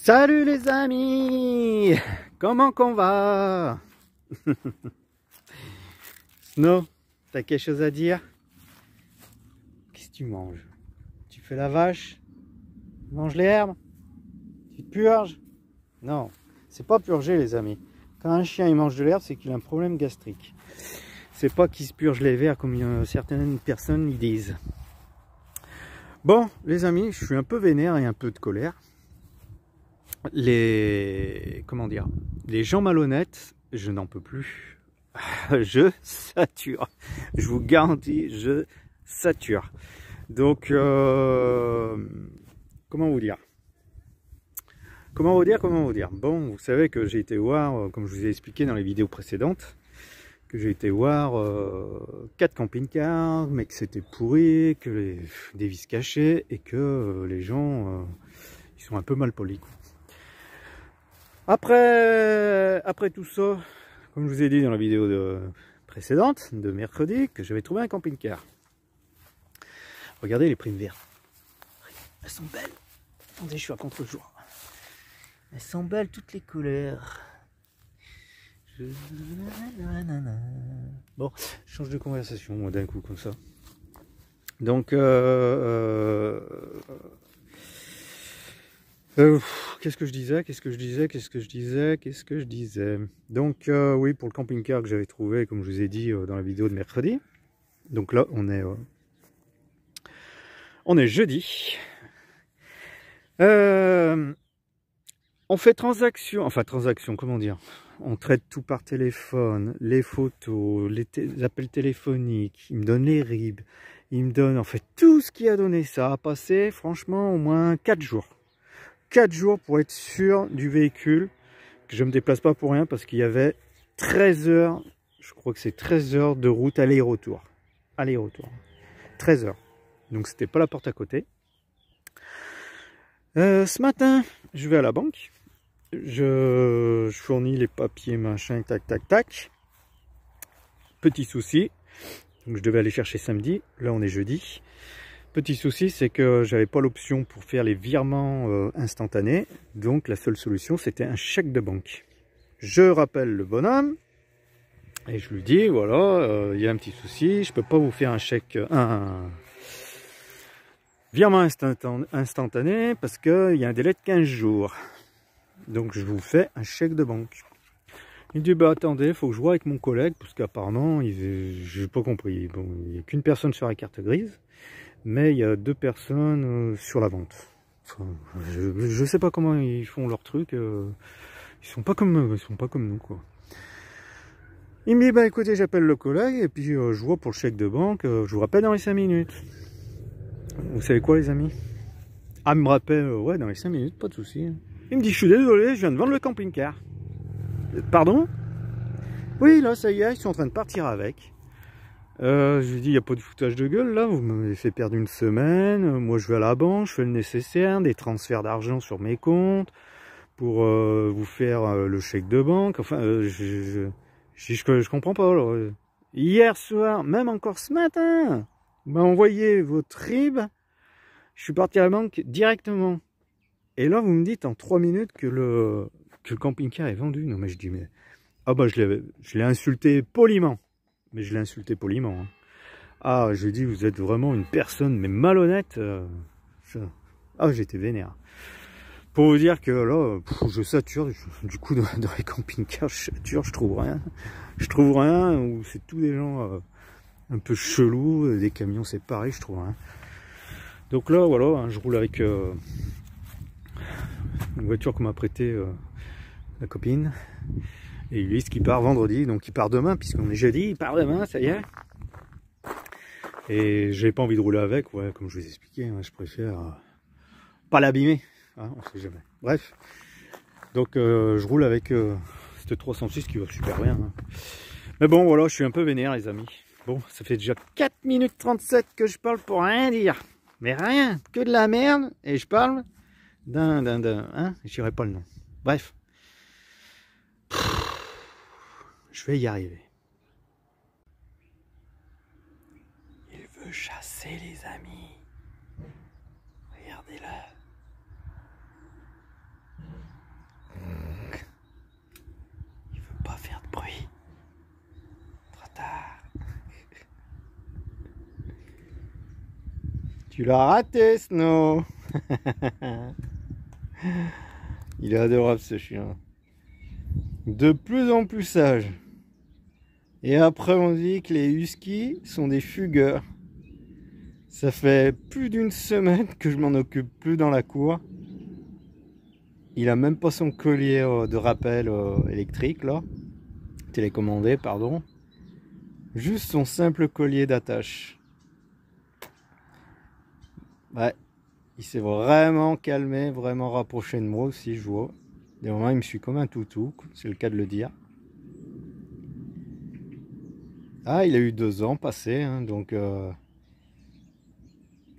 Salut les amis, comment qu'on va? Snow, t'as quelque chose à dire? Qu'est-ce que tu manges? Tu fais la vache? Tu manges les herbes? Tu te purges? Non, c'est pas purger les amis. Quand un chien il mange de l'herbe, c'est qu'il a un problème gastrique. C'est pas qu'il se purge les vers comme certaines personnes y disent. Bon les amis, je suis un peu vénère et un peu de colère. Comment dire, les gens malhonnêtes, je n'en peux plus. Je sature, je vous garantis, je sature. Donc comment vous dire, bon, vous savez que j'ai été voir, comme je vous ai expliqué dans les vidéos précédentes, que j'ai été voir 4 camping-cars, mais que c'était pourri, que des vis cachées et que les gens ils sont un peu mal polis, quoi. Après tout ça, comme je vous ai dit dans la vidéo précédente, de mercredi, que j'avais trouvé un camping-car. Regardez les primes vertes. Elles sont belles. Attendez, je suis à contre-jour. Elles sont belles toutes les couleurs. Bon, je change de conversation d'un coup comme ça. Donc, qu'est-ce que je disais? Donc, oui, pour le camping-car que j'avais trouvé, comme je vous ai dit dans la vidéo de mercredi. Donc là, on est jeudi. On fait transaction, comment dire? On traite tout par téléphone, les photos, les appels téléphoniques, il me donne les RIB, il me donne en fait tout ce qu'il a donné. Ça a passé franchement au moins 4 jours. 4 jours pour être sûr du véhicule, que je ne me déplace pas pour rien, parce qu'il y avait 13 heures, je crois que c'est 13 heures de route aller-retour. Aller-retour. 13 heures. Donc c'était pas la porte à côté. Ce matin, je vais à la banque. Je fournis les papiers, machin, tac, tac, tac. Petit souci. Donc je devais aller chercher samedi. Là, on est jeudi. Petit souci, c'est que j'avais pas l'option pour faire les virements instantanés. Donc la seule solution, c'était un chèque de banque. Je rappelle le bonhomme et je lui dis, voilà, il y a un petit souci, je peux pas vous faire un chèque, un virement instantané parce qu'il y a un délai de 15 jours. Donc je vous fais un chèque de banque. Il dit, bah attendez, il faut que je vois avec mon collègue, parce qu'apparemment, je n'ai pas compris. Bon, il n'y a qu'une personne sur la carte grise, mais il y a 2 personnes sur la vente. Enfin, je sais pas comment ils font leur truc. Ils sont pas comme nous, quoi. Il me dit, bah écoutez, j'appelle le collègue, et puis je vois pour le chèque de banque, je vous rappelle dans les 5 minutes. Vous savez quoi les amis? Ah, il me rappelle, ouais, dans les 5 minutes, pas de souci. Il me dit, je suis désolé, je viens de vendre le camping-car. Pardon? Oui, là, ça y est, ils sont en train de partir avec. Je lui dis, il n'y a pas de foutage de gueule, là, vous m'avez fait perdre une semaine. Moi, je vais à la banque, je fais le nécessaire, des transferts d'argent sur mes comptes, pour vous faire le chèque de banque. Enfin, je comprends pas. Alors, hier soir, même encore ce matin, vous m'avez envoyé votre RIB. Je suis parti à la banque directement. Et là, vous me dites en 3 minutes que le camping-car est vendu. Non, mais je dis, mais... Ah bah, je l'ai insulté poliment. Mais je l'ai insulté poliment. Hein. Ah, je lui ai dit, vous êtes vraiment une personne, mais malhonnête. Ah, j'étais vénère. Pour vous dire que là, je sature. Du coup, dans les camping-cars, je sature, je trouve rien. Je trouve rien, ou c'est tous des gens un peu chelous. Des camions, c'est pareil, je trouve rien. Donc là, voilà, hein, je roule avec... une voiture qu'on m'a prêtée la copine, et lui qui part vendredi, donc il part demain puisqu'on est jeudi, il part demain, ça y est. Et j'ai pas envie de rouler avec, ouais, comme je vous ai expliqué, hein, je préfère pas l'abîmer, hein, on sait jamais. Bref, donc je roule avec cette 306 qui va super bien, hein. Mais bon voilà, je suis un peu vénère les amis. Bon, ça fait déjà 4 minutes 37 que je parle pour rien dire, mais rien, que de la merde, et je parle hein, je dirais pas le nom. Bref, je vais y arriver. Il veut chasser les amis. Regardez-le. Tu l'as raté, Snow. Il est adorable ce chien. De plus en plus sage. Et après on dit que les huskies sont des fugueurs. Ça fait plus d'une semaine que je m'en occupe plus dans la cour. Il a même pas son collier de rappel électrique là. Télécommandé, pardon. Juste son simple collier d'attache. Ouais. Il s'est vraiment calmé, vraiment rapproché de moi aussi, je vois. Des moments, il me suit comme un toutou, c'est le cas de le dire. Ah, il a eu 2 ans passés, hein, donc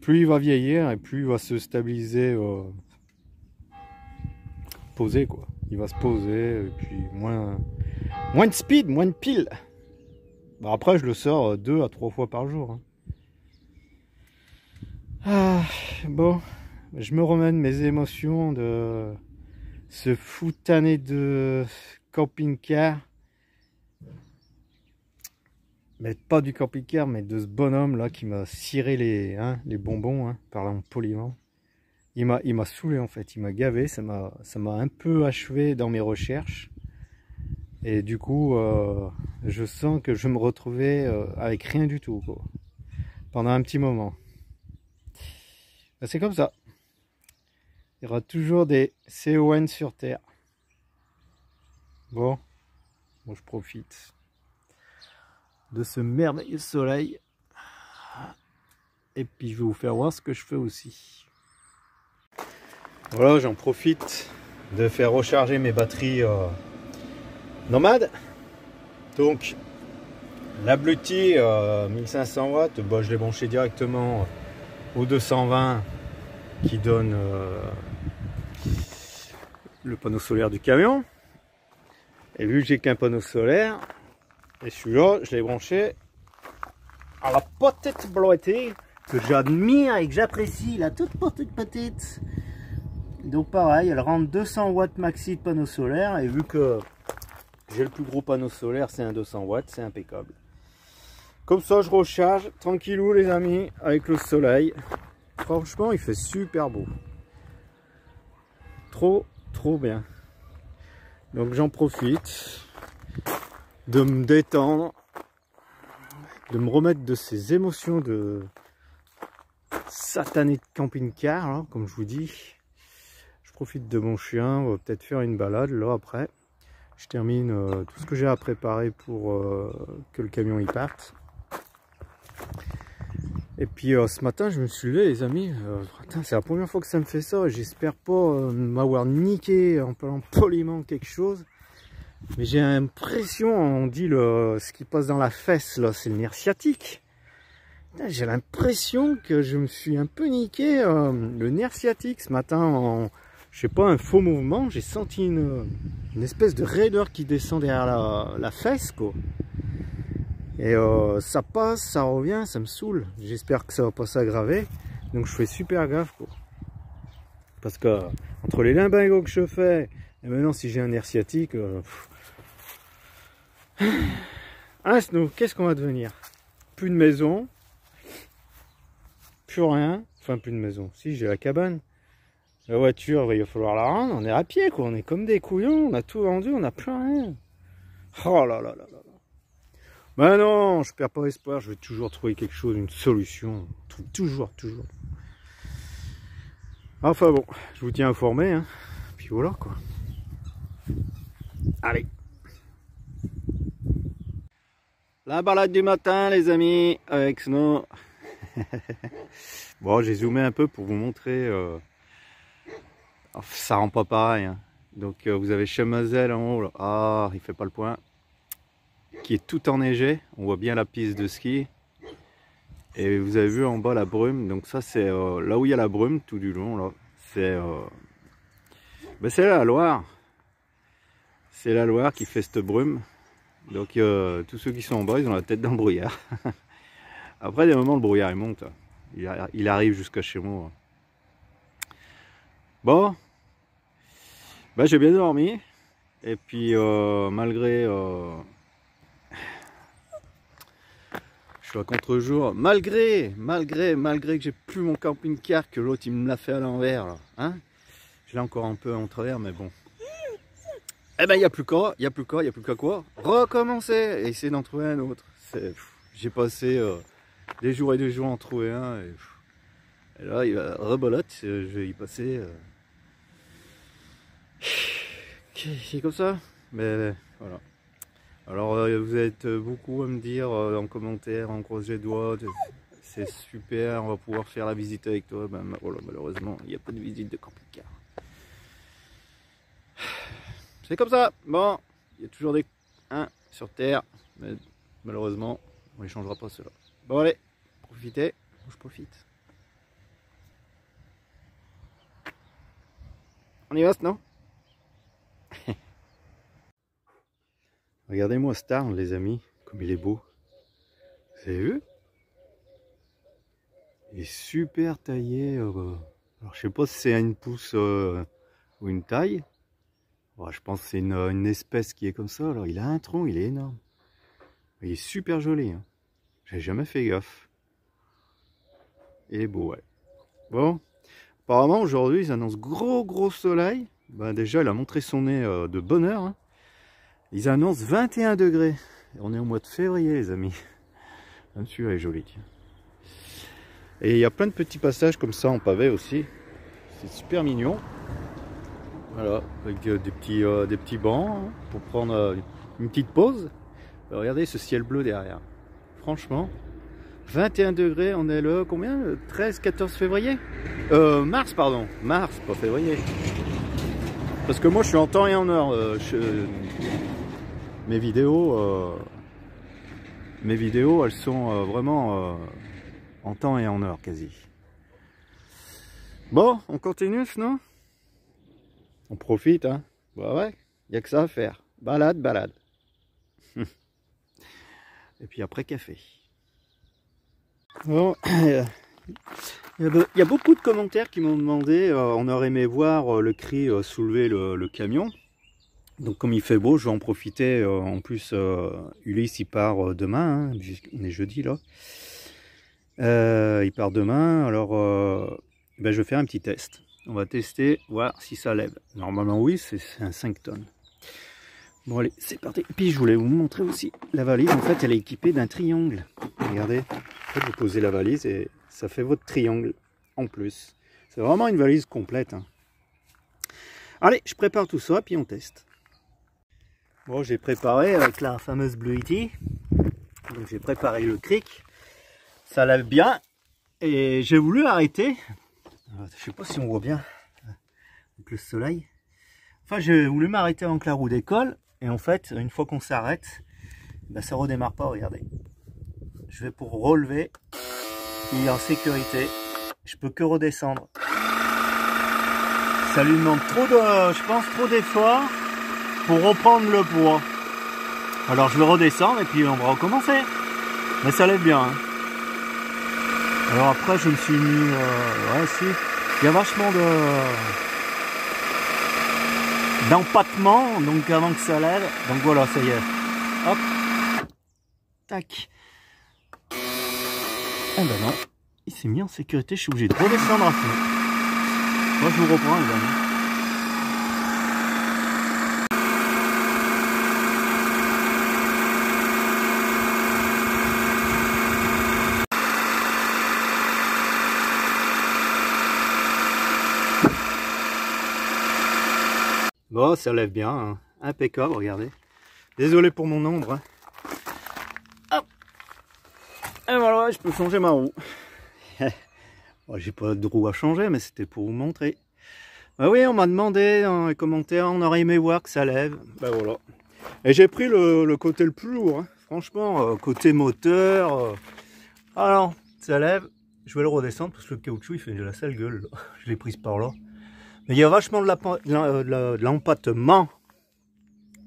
plus il va vieillir et plus il va se stabiliser, poser quoi. Il va se poser et puis moins de speed, moins de piles. Bon, après, je le sors 2 à 3 fois par jour. Hein. Ah, bon, je me remène mes émotions de ce foutané de camping-car. Mais pas du camping-car, mais de ce bonhomme là qui m'a ciré les bonbons, hein, parlant poliment. Il m'a saoulé en fait, il m'a gavé, ça m'a un peu achevé dans mes recherches. Et du coup, je sens que je me retrouvais avec rien du tout, quoi, pendant un petit moment. Ben, c'est comme ça. Il y aura toujours des CON sur Terre. Bon, je profite de ce merveilleux soleil. Et puis je vais vous faire voir ce que je fais aussi. Voilà, j'en profite de faire recharger mes batteries nomades. Donc l'abruti 1500 watts, bah, je l'ai branché directement au 220 qui donne le panneau solaire du camion. Et vu que j'ai qu'un panneau solaire, et celui-là, je l'ai branché à la petite bleutée que j'admire et que j'apprécie, la toute petite. Donc pareil, elle rentre 200 watts maxi de panneau solaire, et vu que j'ai le plus gros panneau solaire, c'est un 200 watts, c'est impeccable. Comme ça, je recharge tranquillou les amis, avec le soleil. Franchement, il fait super beau. Trop bien. Donc j'en profite de me détendre, de me remettre de ces émotions de satané de camping-car, hein, comme je vous dis. Je profite de mon chien, on va peut-être faire une balade là après. Je termine tout ce que j'ai à préparer pour que le camion y parte. Et puis ce matin je me suis levé les amis, c'est la première fois que ça me fait ça, j'espère pas m'avoir niqué en parlant poliment quelque chose. Mais j'ai l'impression, on dit ce qui passe dans la fesse là, c'est le nerf sciatique. J'ai l'impression que je me suis un peu niqué le nerf sciatique ce matin en, je sais pas, un faux mouvement. J'ai senti une espèce de raideur qui descend derrière la fesse quoi. Et ça passe, ça revient, ça me saoule. J'espère que ça va pas s'aggraver. Donc je fais super gaffe quoi. Parce que entre les limbingos que je fais et maintenant si j'ai un nerf sciatique, ah Snow, qu'est-ce qu'on va devenir? Plus de maison, plus rien, enfin plus de maison. Si j'ai la cabane, la voiture, il va falloir la rendre. On est à pied quoi, on est comme des couillons, on a tout vendu, on n'a plus rien. Oh là là là là. Ben non, je perds pas espoir, je vais toujours trouver quelque chose, une solution. Toujours. Enfin bon, je vous tiens informé, hein. Puis voilà quoi. Allez. La balade du matin les amis, avec Snow. Bon, j'ai zoomé un peu pour vous montrer. Ça rend pas pareil. Hein. Donc vous avez Chemazel en haut, là. Ah, il fait pas le point. Qui est tout enneigé, on voit bien la piste de ski. Et vous avez vu en bas la brume, donc ça c'est là où il y a la brume tout du long là. C'est c'est la Loire. C'est la Loire qui fait cette brume. Donc tous ceux qui sont en bas, ils ont la tête dans le brouillard. Après des moments le brouillard il monte. Il arrive jusqu'à chez moi. Bon. Bah, j'ai bien dormi. Et puis malgré... je Je suis à contre-jour, malgré que j'ai plus mon camping-car, que l'autre il me l'a fait à l'envers là, hein. Je l'ai encore un peu en travers, mais bon. Eh ben il n'y a plus qu'à, quoi recommencer et essayer d'en trouver un autre. J'ai passé des jours et des jours à en trouver un, et là il va rebolote, je vais y passer. C'est comme ça, mais voilà. Alors vous êtes beaucoup à me dire en commentaire, en croisant les doigts, c'est super, on va pouvoir faire la visite avec toi. Ben voilà, malheureusement, il n'y a pas de visite de camping-car. C'est comme ça. Bon, il y a toujours des 1 sur Terre, mais malheureusement, on les changera pas ceux-là. Bon allez, profitez, je profite. On y va, non? Regardez-moi Star, les amis, comme il est beau. Vous avez vu? Il est super taillé. Alors je sais pas si c'est une pousse ou une taille. Ouais, je pense que c'est une espèce qui est comme ça. Alors il a un tronc, il est énorme. Il est super joli. Hein. J'ai jamais fait gaffe. Il est beau, ouais. Bon, apparemment aujourd'hui ils annoncent gros soleil. Ben, déjà il a montré son nez de bonne heure. Hein. Ils annoncent 21 degrés. On est au mois de février, les amis. Même celui-là est joli. Tiens. Et il y a plein de petits passages comme ça en pavé aussi. C'est super mignon. Voilà, avec des petits bancs hein, pour prendre une petite pause. Regardez ce ciel bleu derrière. Franchement, 21 degrés, on est le combien? Le 13-14 février mars, pardon. Mars, pas février. Parce que moi je suis en temps et en heure. Mes vidéos, elles sont vraiment en temps et en heure quasi. Bon, on continue sinon? On profite, hein? Bah ouais, il n'y a que ça à faire. Balade. Et puis après café. Bon, il y a beaucoup de commentaires qui m'ont demandé, on aurait aimé voir le cri soulever le camion. Donc comme il fait beau, je vais en profiter. En plus, Ulysse il part demain, hein, on est jeudi là. Il part demain, alors ben, je vais faire un petit test. On va tester, voir si ça lève. Normalement oui, c'est un 5 tonnes. Bon allez, c'est parti. Et puis je voulais vous montrer aussi la valise. En fait, elle est équipée d'un triangle. Regardez, en fait, vous posez la valise et ça fait votre triangle en plus. C'est vraiment une valise complète. Hein. Allez, je prépare tout ça, puis on teste. Bon, j'ai préparé avec la fameuse Blue Yeti. Donc j'ai préparé le cric. Ça lève bien. Et j'ai voulu arrêter. Je sais pas si on voit bien avec le soleil. Enfin, j'ai voulu m'arrêter avant que la roue décolle. Et en fait, une fois qu'on s'arrête, ben, ça redémarre pas, regardez. Je vais pour relever. Il est en sécurité. Je peux que redescendre. Ça lui demande trop de, je pense, trop d'efforts pour reprendre le poids. Alors je vais redescendre et puis on va recommencer. Mais ça lève bien. Hein. Alors après je me suis mis... ouais si. Il y a vachement d'empattement. Donc avant que ça lève. Donc voilà, ça y est. Hop. Tac. Ah ben non. Il s'est mis en sécurité. Je suis obligé de redescendre à fond. Moi je vous reprends les amis. Bon, ça lève bien, hein. Impeccable, regardez. Désolé pour mon ombre. Hein. Hop. Et voilà, je peux changer ma roue. Bon, j'ai pas de roue à changer, mais c'était pour vous montrer. Bah oui, on m'a demandé dans les commentaires, on aurait aimé voir que ça lève. Ben voilà. Et j'ai pris le côté le plus lourd. Hein. Franchement, côté moteur. Alors, ça lève. Je vais le redescendre parce que le caoutchouc il fait de la sale gueule. Là. Je l'ai prise par là. Mais il y a vachement de l'empattement,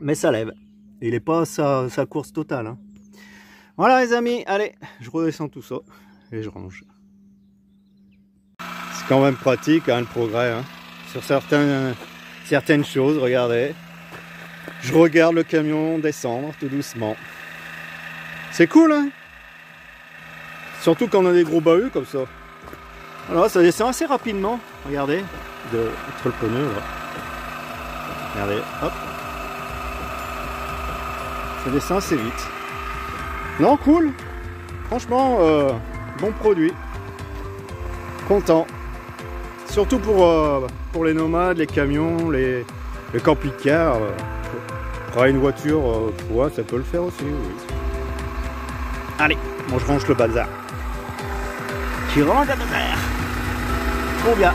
mais ça lève. Il n'est pas sa course totale. Hein. Voilà les amis, allez, je redescends tout ça et je range. C'est quand même pratique hein, le progrès. Hein. Sur certaines choses, regardez. Je regarde le camion descendre tout doucement. C'est cool hein. Surtout quand on a des gros bahuts comme ça. Alors ça descend assez rapidement. Regardez, entre le pneu là. Regardez, hop. Ça descend assez vite. Non, cool. Franchement, bon produit. Content. Surtout pour les nomades, les camions, les camping-cars. Une voiture, ouais, ça peut le faire aussi. Oui. Allez, moi je range le bazar. Qui range le bazar. Trop bien.